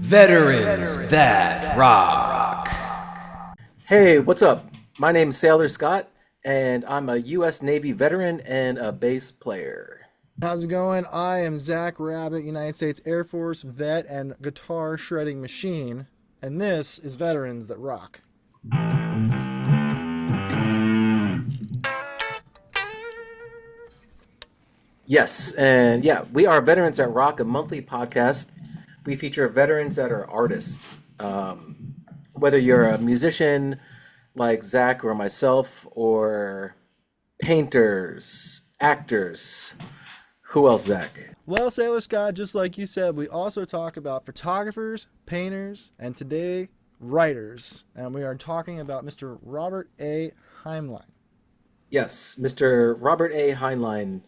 Veterans That Rock. Hey, what's up? My name's Sailor Scott, and I'm a U.S. Navy veteran and a bass player. How's it going? I am Zach Rabbit, United States Air Force vet and guitar shredding machine, and this is Veterans That Rock. Yes, and yeah, we are Veterans That Rock, a monthly podcast. We feature veterans that are artists. Whether you're a musician like Zach or myself, or painters, actors. Who else, Zach? Well, Sailor Scott, just like you said, we also talk about photographers, painters, and today, writers. And we are talking about Mr. Robert A. Heinlein. Yes, Mr. Robert A. Heinlein.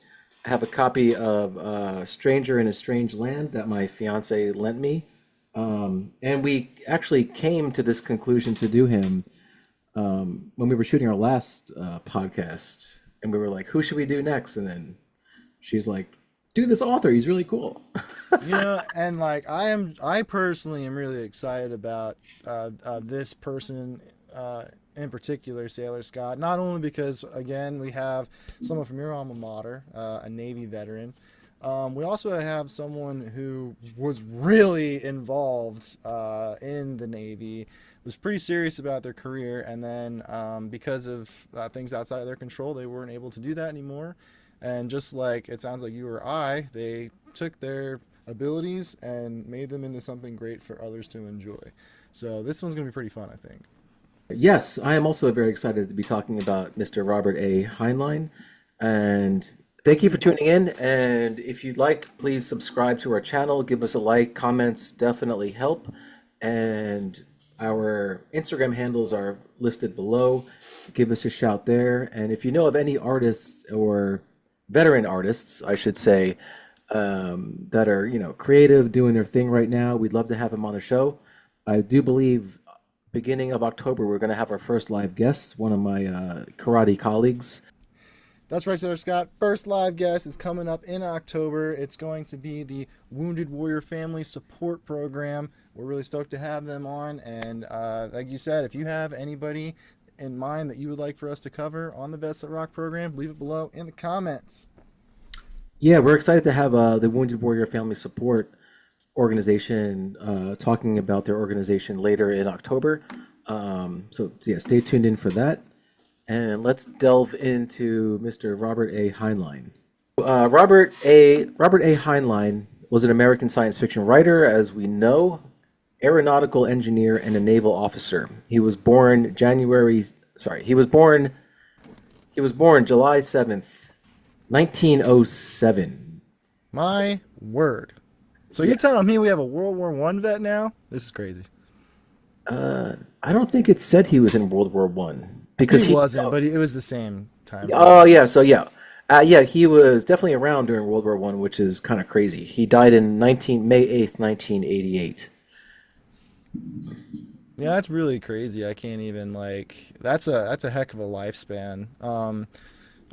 I have a copy of Stranger in a Strange Land that my fiance lent me. And we actually came to this conclusion to do him when we were shooting our last podcast. And we were like, who should we do next? And then she's like, do this author. He's really cool. And like I personally am really excited about this person in particular, Sailor Scott, not only because, again, we have someone from your alma mater, a Navy veteran. We also have someone who was really involved in the Navy, was pretty serious about their career, and then because of things outside of their control, they weren't able to do that anymore. And just like it sounds like you or I, they took their abilities and made them into something great for others to enjoy. So this one's going to be pretty fun, I think. Yes, I am also very excited to be talking about Mr. Robert A. Heinlein. And thank you for tuning in. And if you'd like, please subscribe to our channel. Give us a like. Comments definitely help. And our Instagram handles are listed below. Give us a shout there. And if you know of any artists or veteran artists, I should say, that are, creative, doing their thing right now, we'd love to have them on the show. I do believe beginning of October, we're going to have our first live guest, one of my karate colleagues. That's right, Sailor Scott. First live guest is coming up in October. It's going to be the Wounded Warrior Family Support Program. We're really stoked to have them on. And like you said, if you have anybody in mind that you would like for us to cover on the Vets That Rock program, leave it below in the comments. Yeah, we're excited to have the Wounded Warrior Family Support organization talking about their organization later in October. So yeah, stay tuned in for that. And let's delve into Mr. Robert A. Heinlein. Robert A. Heinlein was an American science fiction writer, as we know, aeronautical engineer, and a naval officer. He was born July 7th, 1907. My word. So you're telling me we have a World War I vet now? This is crazy. I don't think it said he was in World War One because he wasn't, but it was the same time. Oh yeah, so yeah, he was definitely around during World War One, which is kind of crazy. He died in May 8th, 1988. Yeah, that's really crazy. I can't even that's a heck of a lifespan.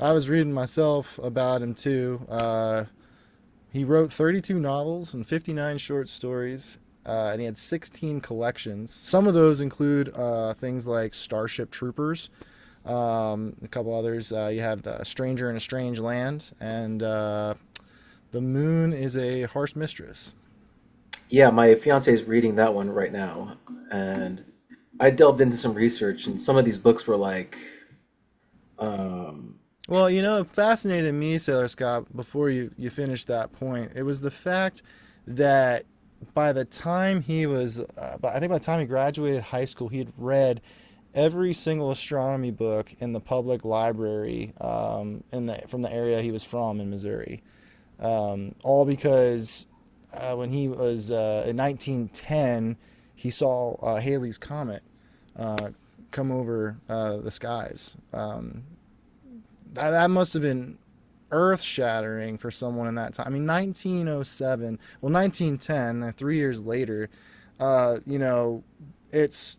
I was reading myself about him too. He wrote 32 novels and 59 short stories, and he had 16 collections. Some of those include things like Starship Troopers, a couple others. You have The Stranger in a Strange Land, and The Moon is a Harsh Mistress. Yeah, my fiance is reading that one right now, and I delved into some research, and some of these books were like, Well, it fascinated me, Sailor Scott, before you finished that point. It was the fact that by the time he was, I think by the time he graduated high school, he had read every single astronomy book in the public library from the area he was from in Missouri. All because when he was in 1910, he saw Halley's Comet come over the skies. That must have been earth-shattering for someone in that time. I mean, 1907, 1910, 3 years later, it's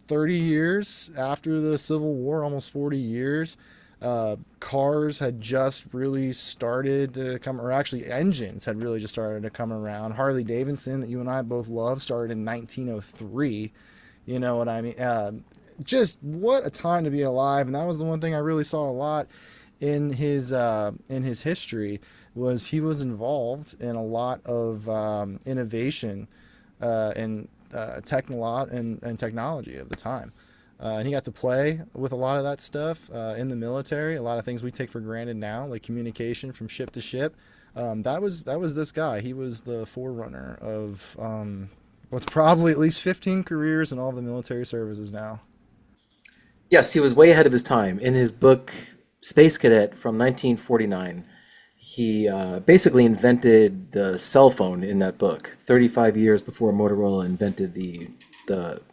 30 years after the Civil War, almost 40 years. Cars had just really started to come, or actually engines had really just started to come around. Harley Davidson, that you and I both love, started in 1903. You know what I mean? Just what a time to be alive. And that was the one thing I really saw a lot in his history, was he was involved in a lot of innovation and and technology of the time. And he got to play with a lot of that stuff in the military. A lot of things we take for granted now, like communication from ship to ship. That was this guy. He was the forerunner of what's probably at least 15 careers in all of the military services now. Yes, he was way ahead of his time. In his book Space Cadet from 1949, he basically invented the cell phone in that book, 35 years before Motorola invented the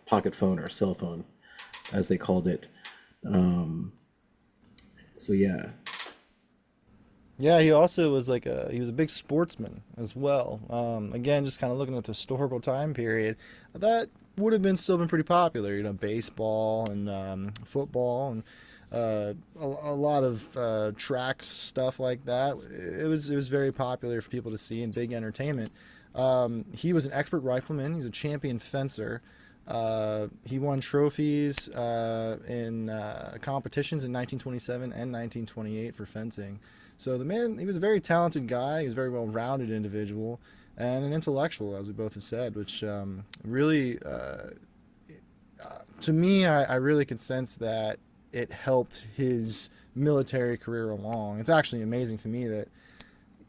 pocket phone or cell phone, as they called it. Um, so yeah, Yeah, he also was like he was a big sportsman as well. Again, just kind of looking at the historical time period, that would have been still been pretty popular. You know, baseball and football and a lot of track stuff like that. It was very popular for people to see and big entertainment. He was an expert rifleman. He was a champion fencer. He won trophies in competitions in 1927 and 1928 for fencing. So the man, he was a very talented guy. He was a very well-rounded individual and an intellectual, as we both have said, which really, to me, I really could sense that it helped his military career along. It's actually amazing to me that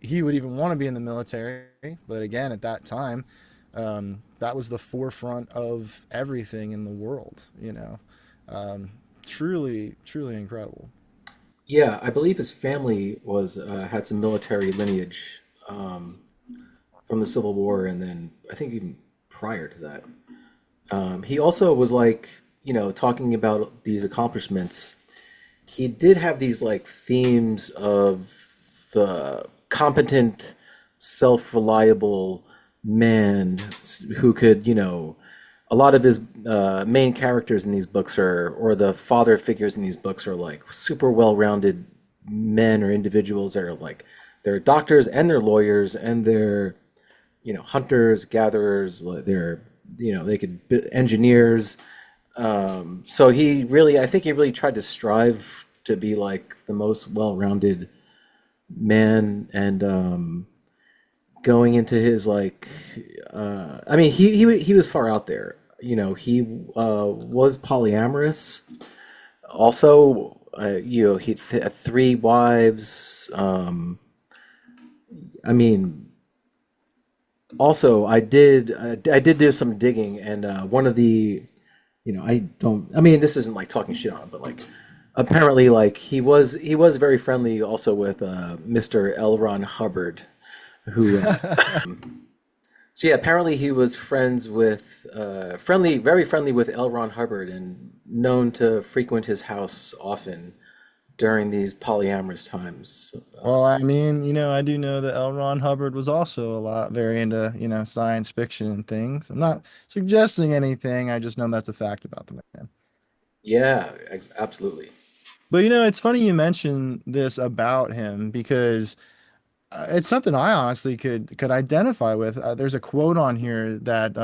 he would even want to be in the military. But again, at that time, that was the forefront of everything in the world, you know. Truly, truly incredible. yeah, I believe his family was had some military lineage from the Civil War, and then I think even prior to that. He also was like, talking about these accomplishments. He did have these like themes of the competent, self-reliable man who could, a lot of his main characters in these books are, or the father figures in these books are like super well-rounded men or individuals that are like, they're doctors and they're lawyers and they're, hunters, gatherers, like they're, they could be engineers. So he really, I think he really tried to strive to be like the most well-rounded man, and going into his like, I mean, he was far out there. He was polyamorous. Also, he had three wives. I mean, also, I did do some digging, and one of the, I don't, I mean, this isn't like talking shit on him, but like, apparently, like he was very friendly also with Mr. L. Ron Hubbard, who so yeah, apparently he was very friendly with L. Ron Hubbard, and known to frequent his house often during these polyamorous times. Well, I mean, I do know that L. Ron Hubbard was also a lot very into, science fiction and things. I'm not suggesting anything. I just know that's a fact about the man. Yeah, absolutely. But it's funny you mention this about him because it's something I honestly could identify with. There's a quote on here that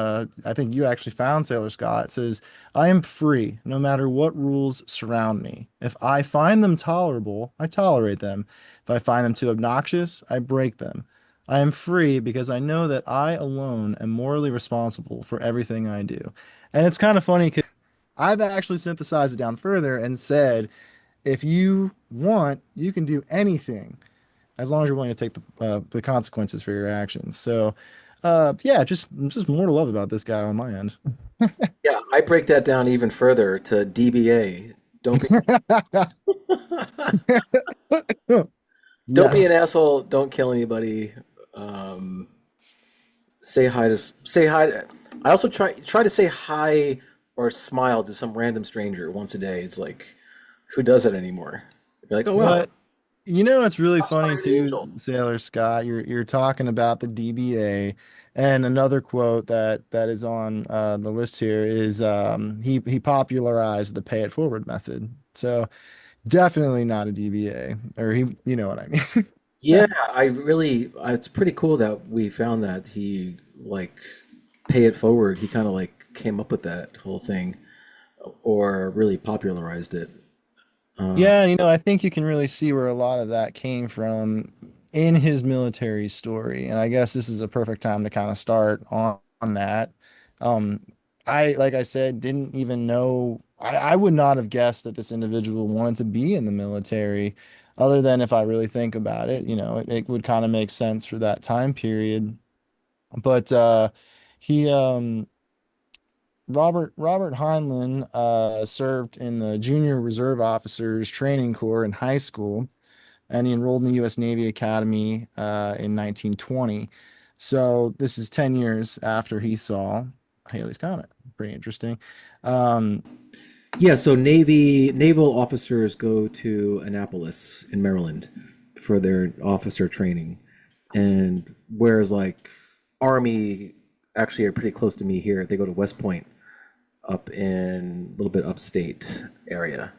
I think you actually found, Sailor Scott. It says, "I am free, no matter what rules surround me. If I find them tolerable, I tolerate them. If I find them too obnoxious, I break them. I am free because I know that I alone am morally responsible for everything I do." And it's kind of funny because I've actually synthesized it down further and said, if you want, you can do anything as long as you're willing to take the consequences for your actions. So, yeah, just more to love about this guy on my end. Yeah, I break that down even further to DBA. Don't be don't Yes. be an asshole. Don't kill anybody. Um, say hi. I also try to say hi or smile to some random stranger once a day. It's like, who does that anymore? You're like, oh wow, But it's really funny inspiring the too, angel. Sailor Scott. You're talking about the DBA, and another quote that is on the list here is he popularized the pay it forward method. So Definitely not a DBA, or he, you know what I mean. Yeah, it's pretty cool that we found that he like pay it forward. He kind of like came up with that whole thing or really popularized it. Uh, Yeah, I think you can really see where a lot of that came from in his military story. And I guess this is a perfect time to kind of start on that. Um, like I said, didn't even know, I would not have guessed that this individual wanted to be in the military, other than if I really think about it, it would kind of make sense for that time period. But he, Robert Heinlein served in the Junior Reserve Officers Training Corps in high school, and he enrolled in the U.S. Navy Academy in 1920. So this is 10 years after he saw Halley's Comet. Pretty interesting. Um, yeah, so naval officers go to Annapolis in Maryland for their officer training, and whereas like Army actually are pretty close to me here, they go to West Point up in a little bit upstate area.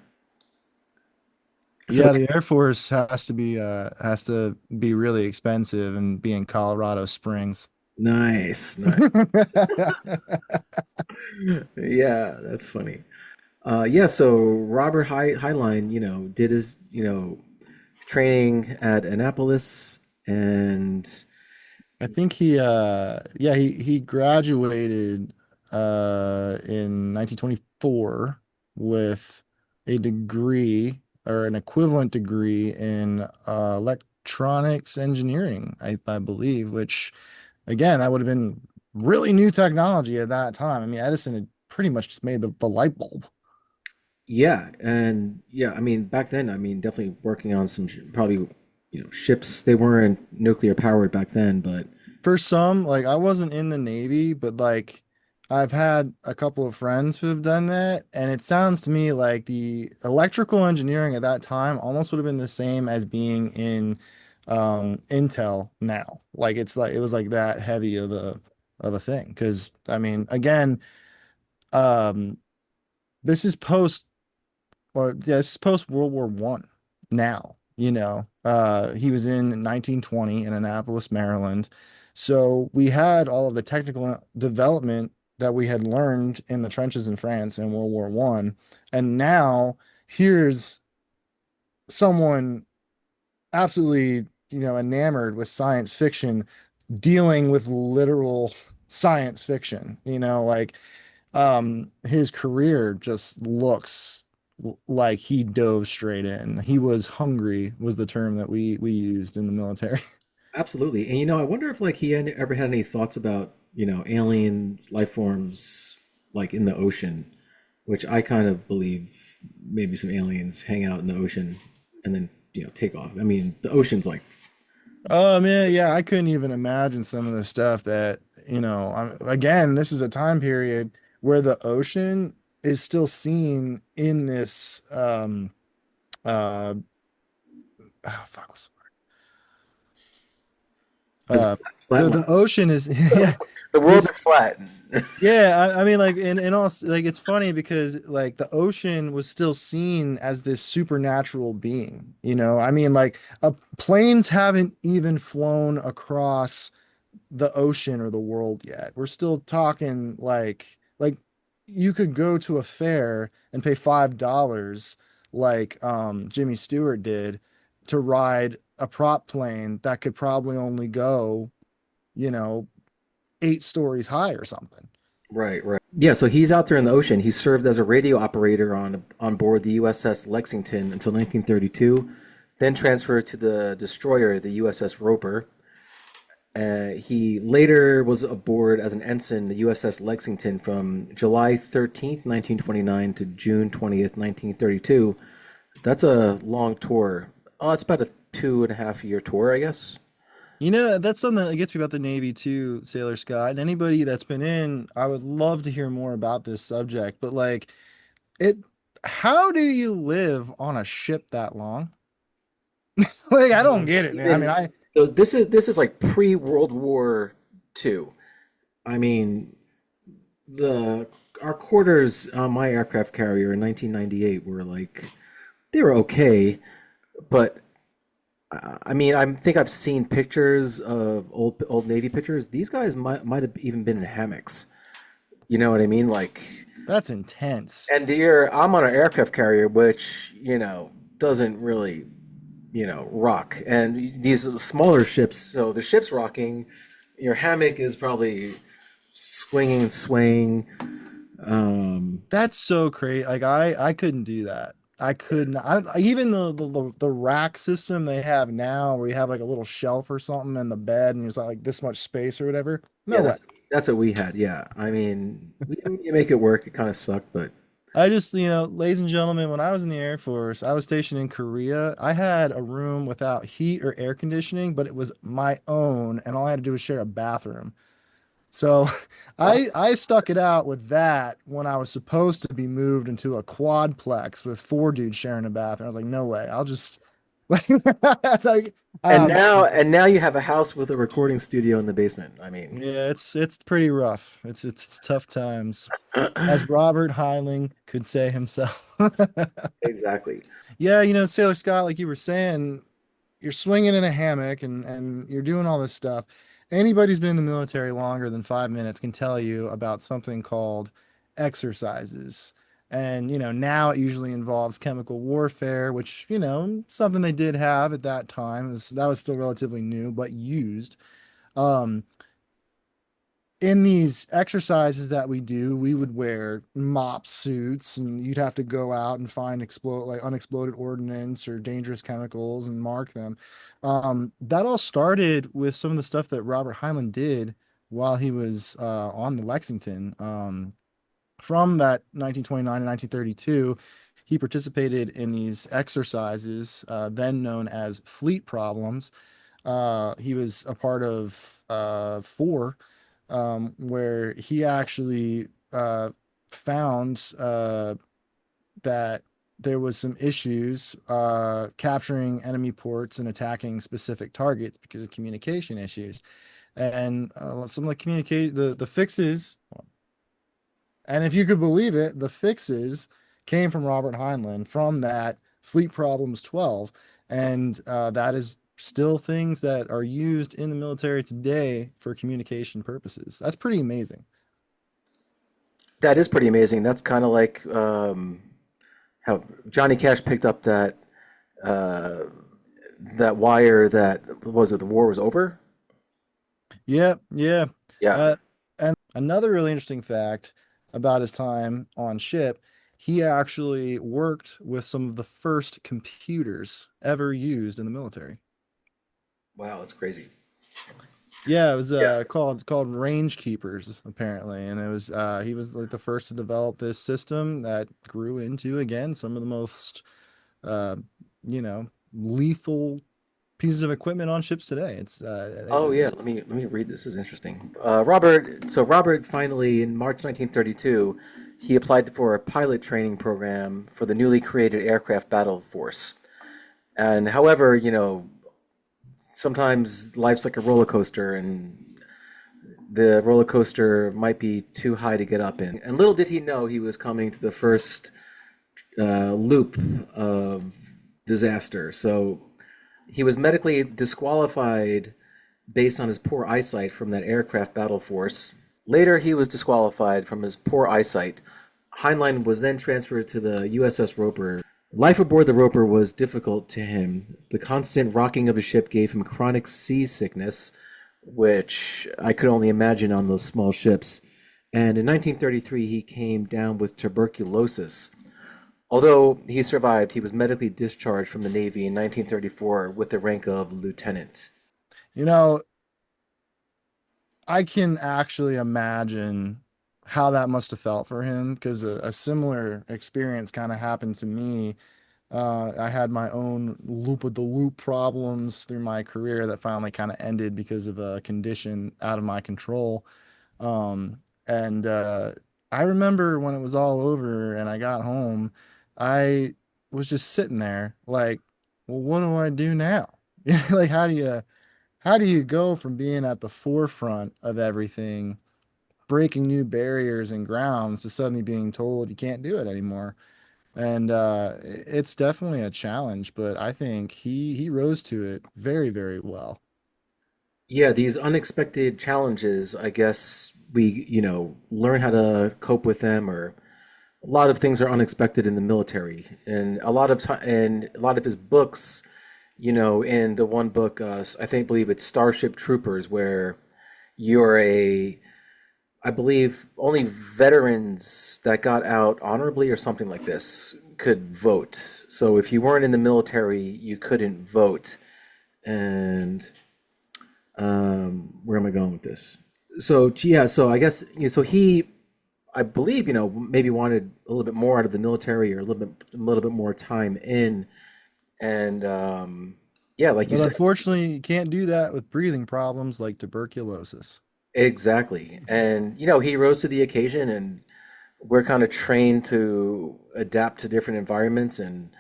So yeah, the Air Force has to be really expensive and be in Colorado Springs. nice, nice. Yeah, that's funny. Yeah, so Robert Heinlein, did his, training at Annapolis, and I think he graduated in 1924 with a degree or an equivalent degree in electronics engineering, I believe, which again, that would have been really new technology at that time. I mean, Edison had pretty much just made the light bulb. yeah, and yeah, I mean, back then, I mean, definitely working on some probably, ships. They weren't nuclear powered back then, but For some, like I wasn't in the Navy, but like I've had a couple of friends who have done that, and it sounds to me like the electrical engineering at that time almost would have been the same as being in Intel now. Like it was like that heavy of a thing. Because I mean, again, um, this is post or yeah, this is post World War One now, he was in 1920 in Annapolis, Maryland. So we had all of the technical development that we had learned in the trenches in France in World War One. And now here's someone absolutely, enamored with science fiction dealing with literal science fiction, like his career just looks like he dove straight in. He was hungry was the term that we used in the military. absolutely. And I wonder if like ever had any thoughts about, alien life forms like in the ocean, which I kind of believe maybe some aliens hang out in the ocean and then, take off. I mean, the ocean's like, Oh man, yeah, I couldn't even imagine some of the stuff that, again, this is a time period where the ocean is still seen in this uh oh, fuck, what's as flat line. the ocean is yeah, The world is is flat. yeah, I mean, like, in all, like, it's funny because, like, the ocean was still seen as this supernatural being, I mean, like, planes haven't even flown across the ocean or the world yet. We're still talking, like, you could go to a fair and pay $5, like, Jimmy Stewart did, to ride a prop plane that could probably only go, you know, 8 stories high or something. Right, right. Yeah, so he's out there in the ocean. He served as a radio operator on board the USS Lexington until 1932, then transferred to the destroyer, the USS Roper. He later was aboard as an ensign, the USS Lexington, from July 13th, 1929 to June 20th, 1932. That's a long tour. Oh, it's about a 2.5 year tour, I guess. That's something that gets me about the Navy too, Sailor Scott. And anybody that's been in, I would love to hear more about this subject. But like it, how do you live on a ship that long? Like I don't get it, man. I mean, Even so, this is like pre-World War II. I mean, the our quarters on my aircraft carrier in 1998 were like they were okay, but I mean, I think I've seen pictures of old Navy pictures. These guys might have even been in hammocks. You know what I mean? Like, That's intense. and you're I'm on an aircraft carrier, which doesn't really rock. And these smaller ships, so the ship's rocking, your hammock is probably swinging and swaying. That's so crazy. Like I couldn't do that. I couldn't. Even the rack system they have now, where you have like a little shelf or something in the bed, and there's like this much space or whatever. Yeah, No way. that's what we had. Yeah, I mean, we make it work. It kind of sucked, but I just, ladies and gentlemen, when I was in the Air Force, I was stationed in Korea. I had a room without heat or air conditioning, but it was my own, and all I had to do was share a bathroom. So I stuck it out with that when I was supposed to be moved into a quadplex with four dudes sharing a bathroom. I was like, no way. I'll just like um and now you have a house with a recording studio in the basement. I mean, yeah, it's pretty rough. It's tough times. As Robert Heinlein could say himself. exactly. Yeah, Sailor Scott, like you were saying, you're swinging in a hammock and you're doing all this stuff. Anybody who's been in the military longer than 5 minutes can tell you about something called exercises. And, now it usually involves chemical warfare, which, something they did have at that time. That was still relatively new, but used. Um, in these exercises that we do, we would wear mop suits and you'd have to go out and find unexploded ordnance or dangerous chemicals and mark them. That all started with some of the stuff that Robert Heinlein did while he was on the Lexington. From that 1929 to 1932, he participated in these exercises, then known as fleet problems. He was a part of four where he actually found that there was some issues capturing enemy ports and attacking specific targets because of communication issues. And some of the the fixes, and if you could believe it, the fixes came from Robert Heinlein from that Fleet Problems 12. And that is still things that are used in the military today for communication purposes. That's pretty amazing. That is pretty amazing. That's kind of like how Johnny Cash picked up uh, that wire that was it the war was over? Yeah, yeah. Yeah. Uh, and another really interesting fact about his time on ship, he actually worked with some of the first computers ever used in the military. Wow, that's crazy. Yeah, it was Yeah. called range keepers apparently, and it was he was like the first to develop this system that grew into again some of the most uh, lethal pieces of equipment on ships today. Oh yeah, let me read this. This is interesting. Robert finally in March 1932, he applied for a pilot training program for the newly created aircraft battle force. And however, sometimes life's like a roller coaster and the roller coaster might be too high to get up in. And little did he know he was coming to the first loop of disaster. So he was medically disqualified based on his poor eyesight from that aircraft battle force. Later, he was disqualified from his poor eyesight. Heinlein was then transferred to the USS Roper. Life aboard the Roper was difficult to him. The constant rocking of the ship gave him chronic seasickness, which I could only imagine on those small ships. And in 1933, he came down with tuberculosis. Although he survived, he was medically discharged from the Navy in 1934 with the rank of lieutenant. You know, I can actually imagine how that must have felt for him because a similar experience kind of happened to me. I had my own loop of the loop problems through my career that finally kind of ended because of a condition out of my control. And I remember when it was all over and I got home, I was just sitting there like, well, what do I do now? Like, how do you go from being at the forefront of everything, breaking new barriers and grounds to suddenly being told you can't do it anymore? And it's definitely a challenge, but I think he rose to it very, very well. Yeah, these unexpected challenges, I guess we, learn how to cope with them, or a lot of things are unexpected in the military. And a lot of time, and a lot of his books, in the one book, believe it's Starship Troopers, where you're I believe only veterans that got out honorably or something like this could vote. So if you weren't in the military, you couldn't vote. And where am I going with this? Yeah, so I guess so he, I believe, maybe wanted a little bit more out of the military, or a little bit more time in, and yeah, like you But said, unfortunately, you can't do that with breathing problems like tuberculosis. exactly, and he rose to the occasion, and we're kind of trained to adapt to different environments, and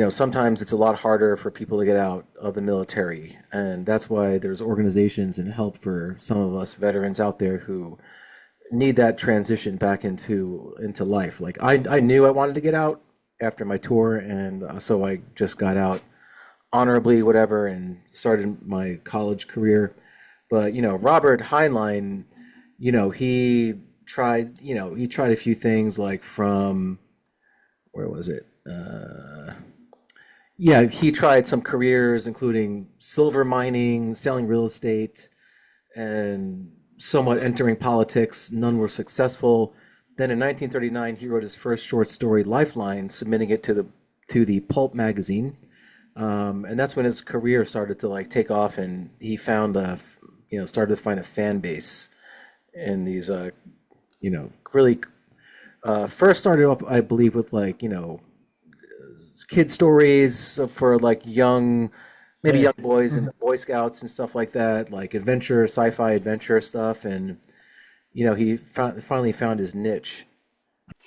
sometimes it's a lot harder for people to get out of the military, and that's why there's organizations and help for some of us veterans out there who need that transition back into life. Like I knew I wanted to get out after my tour, and so I just got out honorably, whatever, and started my college career. But Robert Heinlein, he tried a few things, like from where was it? Yeah, he tried some careers, including silver mining, selling real estate, and somewhat entering politics. None were successful. Then in 1939, he wrote his first short story, Lifeline, submitting it to the Pulp magazine, and that's when his career started to like take off, and he found started to find a fan base in these really first started off, I believe, with like kid stories for like maybe young boys and Boy Scouts and stuff like that, like adventure, sci-fi adventure stuff, and he finally found his niche.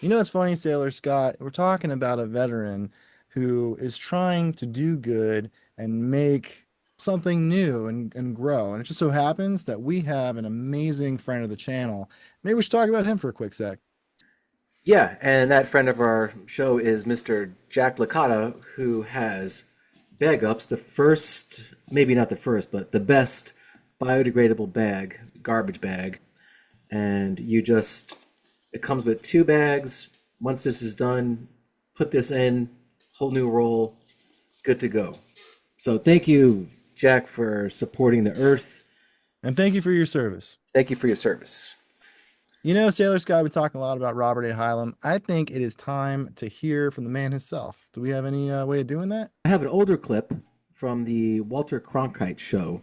You know, it's funny, Sailor Scott. We're talking about a veteran who is trying to do good and make something new and grow. And it just so happens that we have an amazing friend of the channel. Maybe we should talk about him for a quick sec. Yeah, and that friend of our show is Mr. Jack Licata, who has Bag Ups, the first, maybe not the first, but the best biodegradable garbage bag. And it comes with 2 bags. Once this is done, put this in, whole new roll, good to go. So thank you, Jack, for supporting the Earth. And thank you for your service. Thank you for your service. You know, Sailor Scott, we've been talking a lot about Robert A. Heinlein. I think it is time to hear from the man himself. Do we have any way of doing that? I have an older clip from the Walter Cronkite show.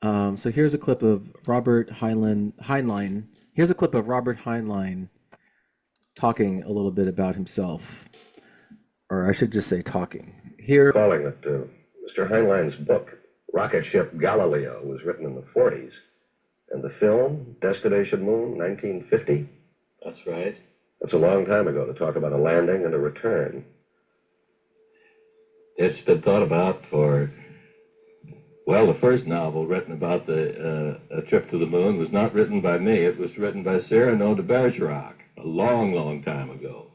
So here's a clip of Robert Heinlein. Here's a clip of Robert Heinlein talking a little bit about himself, or I should just say talking. Here, calling it Mr. Heinlein's book, Rocket Ship Galileo, was written in the 40s. And the film, Destination Moon, 1950? That's right. That's a long time ago to talk about a landing and a return. It's been thought about for, well, the first novel written about a trip to the moon was not written by me. It was written by Cyrano de Bergerac a long, long time ago.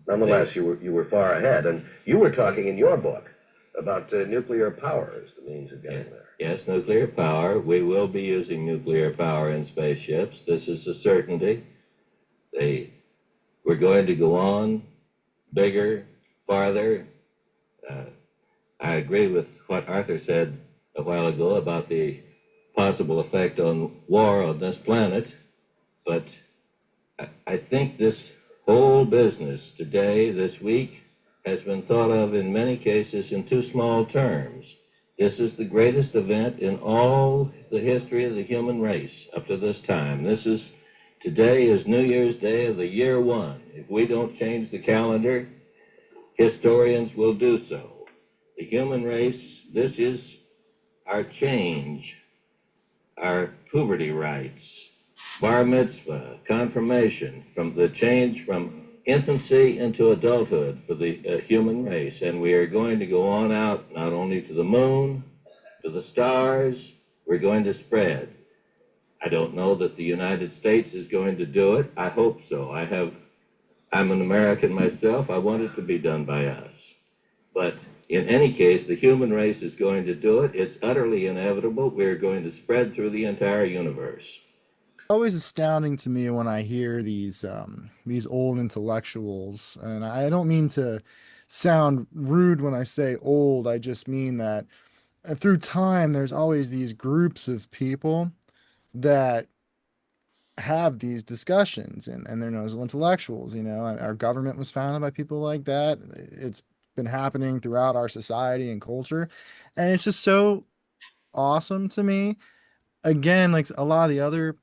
Nonetheless, you were far ahead, and you were talking in your book about nuclear power as the means of getting there. Yes, nuclear power. We will be using nuclear power in spaceships. This is a certainty. We're going to go on bigger, farther. I agree with what Arthur said a while ago about the possible effect on war on this planet, but I think this whole business today, this week, has been thought of in many cases in too small terms. This is the greatest event in all the history of the human race up to this time. Today is New Year's Day of the year one. If we don't change the calendar, historians will do so. The human race, this is our change, our puberty rites, bar mitzvah, confirmation, from the change from infancy into adulthood for the human race. And we are going to go on out not only to the moon, to the stars, we're going to spread. I don't know that the United States is going to do it. I hope so. I have I'm an American myself. I want it to be done by us. But in any case, the human race is going to do it. It's utterly inevitable. We're going to spread through the entire universe. Always astounding to me when I hear these old intellectuals, and I don't mean to sound rude when I say old. I just mean that through time, there's always these groups of people that have these discussions, and they're known as intellectuals. You know, our government was founded by people like that. It's been happening throughout our society and culture, and it's just so awesome to me. Again, like a lot of the other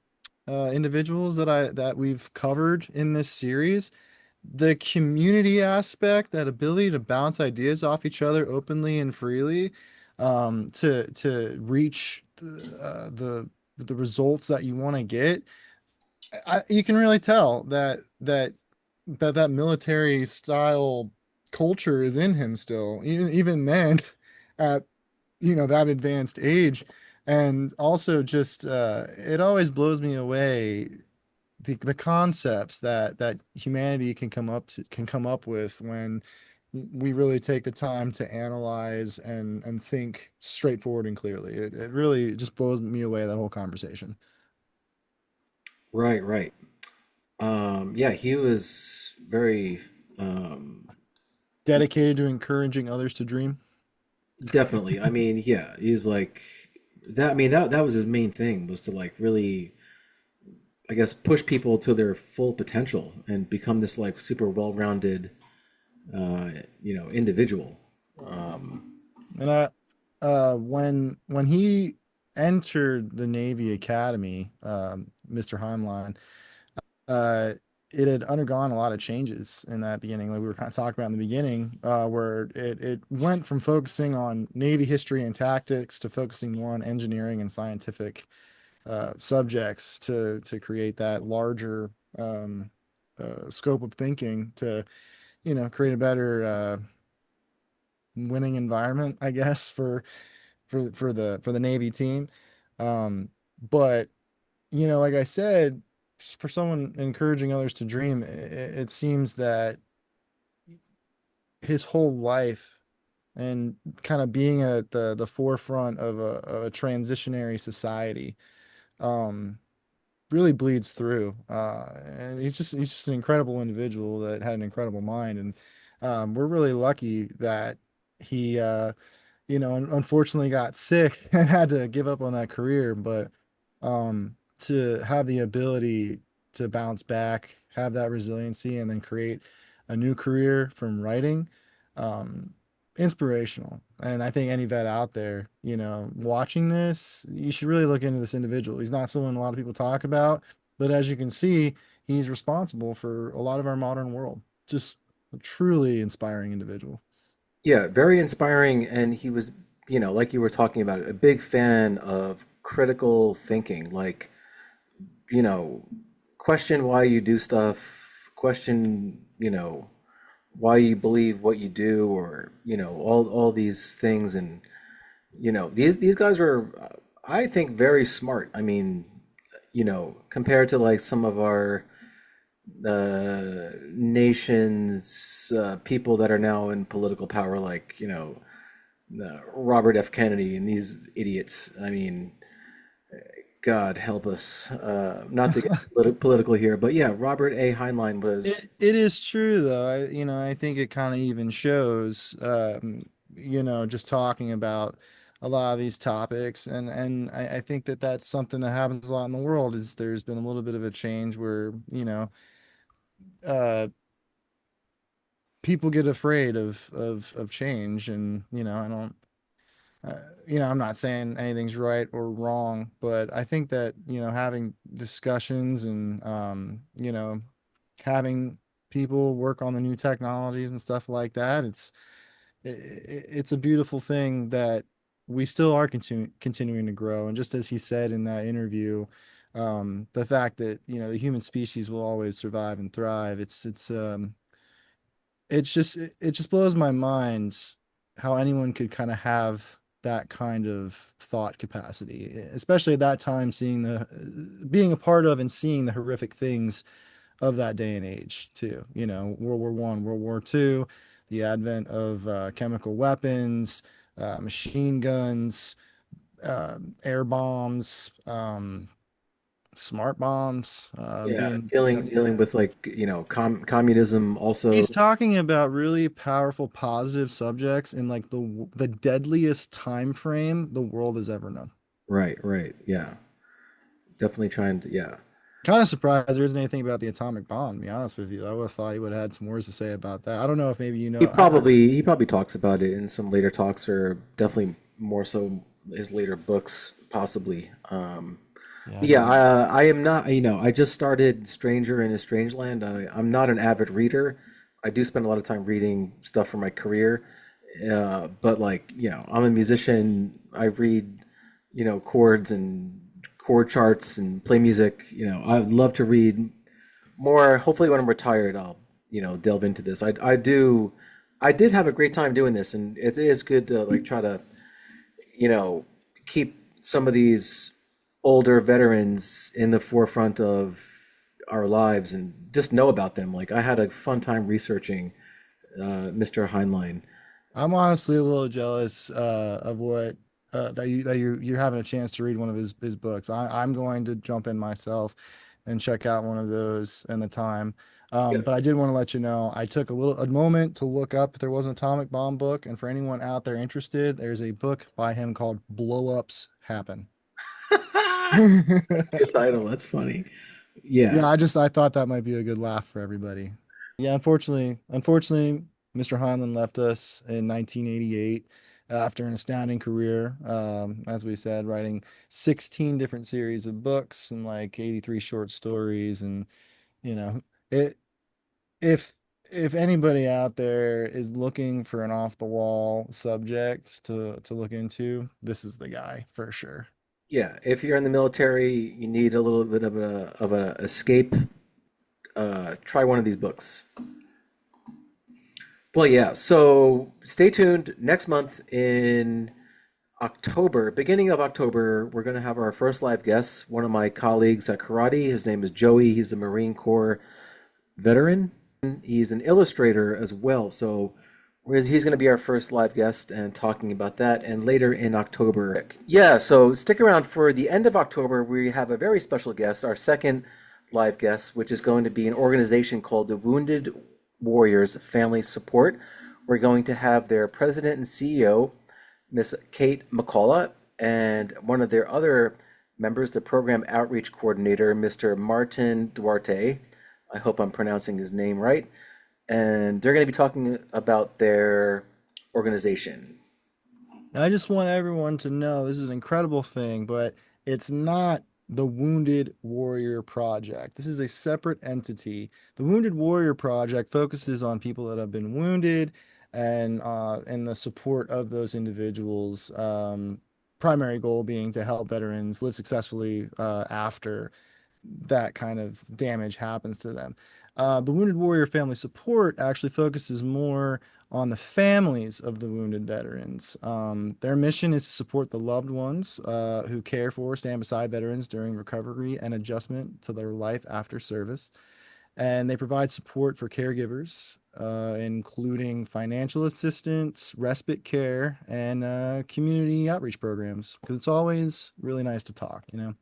individuals that we've covered in this series, the community aspect, that ability to bounce ideas off each other openly and freely, to reach the results that you want to get. You can really tell that military style culture is in him still, even then, at that advanced age. And also just it always blows me away the concepts that humanity can come up with when we really take the time to analyze and think straightforward and clearly. It really just blows me away, that whole conversation. Right, right. Yeah, he was very um, Dedicated to encouraging others to dream. definitely. I mean, yeah, he's like that. I mean, that was his main thing, was to like really, I guess, push people to their full potential and become this like super well-rounded, individual. Um, And when he entered the Navy Academy, Mr. Heimline, uh, it had undergone a lot of changes in that beginning, like we were kind of talking about in the beginning, where it went from focusing on Navy history and tactics to focusing more on engineering and scientific subjects to create that larger scope of thinking to create a better winning environment, I guess, for the Navy team. Um, but like I said, for someone encouraging others to dream, it seems that his whole life and kind of being at the forefront of a transitionary society, um, really bleeds through. And he's just an incredible individual that had an incredible mind, and we're really lucky that he unfortunately got sick and had to give up on that career. But to have the ability to bounce back, have that resiliency, and then create a new career from writing, um, inspirational. And I think any vet out there, watching this, you should really look into this individual. He's not someone a lot of people talk about, but as you can see, he's responsible for a lot of our modern world. Just a truly inspiring individual. yeah, very inspiring, and he was, like you were talking about, a big fan of critical thinking. Like, you know, question why you do stuff, question, why you believe what you do, or all these things. And these guys were, I think, very smart. I mean, compared to like some of our nation's people that are now in political power, like Robert F. Kennedy and these idiots. I mean, God help us, not to get political here, but yeah, Robert A. Heinlein was. It is true though. I think it kind of even shows, just talking about a lot of these topics, and I think that that's something that happens a lot in the world. Is there's been a little bit of a change where uh, people get afraid of change, and I don't. I'm not saying anything's right or wrong, but I think that, having discussions and, having people work on the new technologies and stuff like that, it's a beautiful thing that we still are continuing to grow. And just as he said in that interview, the fact that, the human species will always survive and thrive, it just blows my mind how anyone could kind of have that kind of thought capacity, especially at that time, being a part of and seeing the horrific things of that day and age too. You know, World War One, World War Two, the advent of chemical weapons, machine guns, air bombs, smart bombs, Yeah, being, you know, dealing with like, communism also. he's talking about really powerful, positive subjects in like the deadliest time frame the world has ever known. Right, right. Yeah. Definitely trying to, yeah. Kind of surprised there isn't anything about the atomic bomb, to be honest with you. I would have thought he would have had some words to say about that. I don't know if maybe you know. He probably talks about it in some later talks, or definitely more so his later books, possibly. Yeah, Yeah, I am not, I just started Stranger in a Strange Land. I'm not an avid reader. I do spend a lot of time reading stuff for my career. But like, I'm a musician. I read, chords and chord charts and play music. I'd love to read more. Hopefully when I'm retired, I'll, delve into this. I did have a great time doing this, and it is good to like try to, you know, keep some of these older veterans in the forefront of our lives and just know about them. Like I had a fun time researching Mr. Heinlein. I'm honestly a little jealous of what you're having a chance to read one of his books. I'm going to jump in myself and check out one of those in the time. Yeah. But I did want to let you know I took a moment to look up if there was an atomic bomb book, and for anyone out there interested, there's a book by him called Blow Ups Happen. Good title. That's funny. Yeah, Yeah. I thought that might be a good laugh for everybody. Yeah, unfortunately, Mr. Heinlein left us in 1988 after an astounding career. As we said, writing 16 different series of books and like 83 short stories, and you know, it if if anybody out there is looking for an off the wall subject to look into, this is the guy for sure. Yeah. If you're in the military, you need a little bit of a escape. Try one of these books. Well, yeah. So stay tuned. Next month in October, beginning of October, we're going to have our first live guest. One of my colleagues at karate. His name is Joey. He's a Marine Corps veteran. He's an illustrator as well. So he's going to be our first live guest and talking about that. And later in October, yeah. So stick around for the end of October. We have a very special guest, our second live guest, which is going to be an organization called the Wounded Warriors Family Support. We're going to have their president and CEO, Miss Kate McCullough, and one of their other members, the program outreach coordinator, Mr. Martin Duarte. I hope I'm pronouncing his name right. And they're going to be talking about their organization. I just want everyone to know this is an incredible thing, but it's not the Wounded Warrior Project. This is a separate entity. The Wounded Warrior Project focuses on people that have been wounded and the support of those individuals. Primary goal being to help veterans live successfully after that kind of damage happens to them. The Wounded Warrior Family Support actually focuses more on the families of the wounded veterans. Their mission is to support the loved ones who care for, stand beside veterans during recovery and adjustment to their life after service. And they provide support for caregivers, including financial assistance, respite care, and community outreach programs. Because it's always really nice to talk, you know.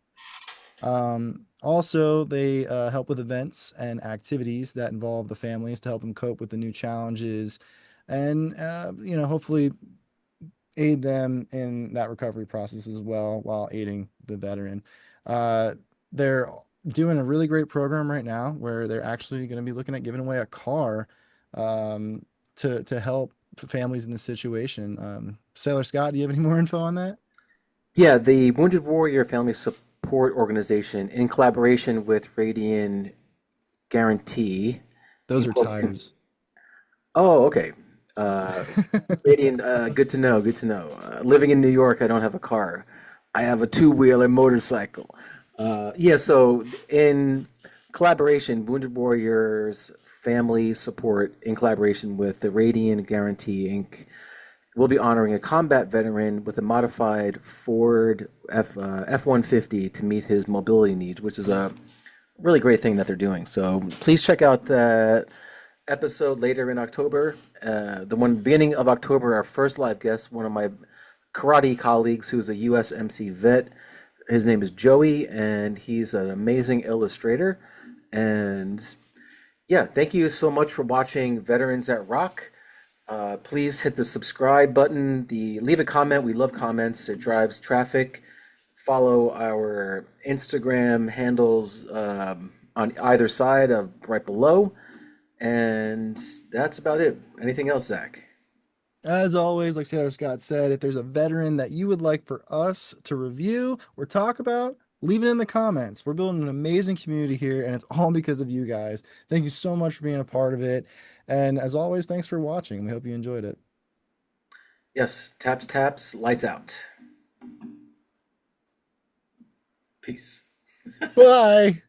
Also, they help with events and activities that involve the families to help them cope with the new challenges and, hopefully aid them in that recovery process as well while aiding the veteran. They're doing a really great program right now where they're actually going to be looking at giving away a car um, to help families in this situation. Sailor Scott, do you have any more info on that? Yeah, the Wounded Warrior Family Support Organization, in collaboration with Radian Guarantee. Those are tires. Oh, okay. Radiant, good to know, good to know. Living in New York, I don't have a car. I have a two-wheeler motorcycle. Yeah, so in collaboration, Wounded Warriors Family Support, in collaboration with the Radiant Guarantee Inc., will be honoring a combat veteran with a modified Ford F-150 to meet his mobility needs, which is a really great thing that they're doing. So please check out that episode later in October. The one beginning of October, our first live guest, one of my karate colleagues who's a USMC vet. His name is Joey, and he's an amazing illustrator. And yeah, thank you so much for watching Veterans that Rock. Please hit the subscribe button, leave a comment. We love comments. It drives traffic. Follow our Instagram handles on either side of right below. And that's about it. Anything else, Zach? As always, like Sailor Scott said, if there's a veteran that you would like for us to review or talk about, leave it in the comments. We're building an amazing community here, and it's all because of you guys. Thank you so much for being a part of it. And as always, thanks for watching. We hope you enjoyed it. Yes, taps, taps, lights out. Peace. Bye.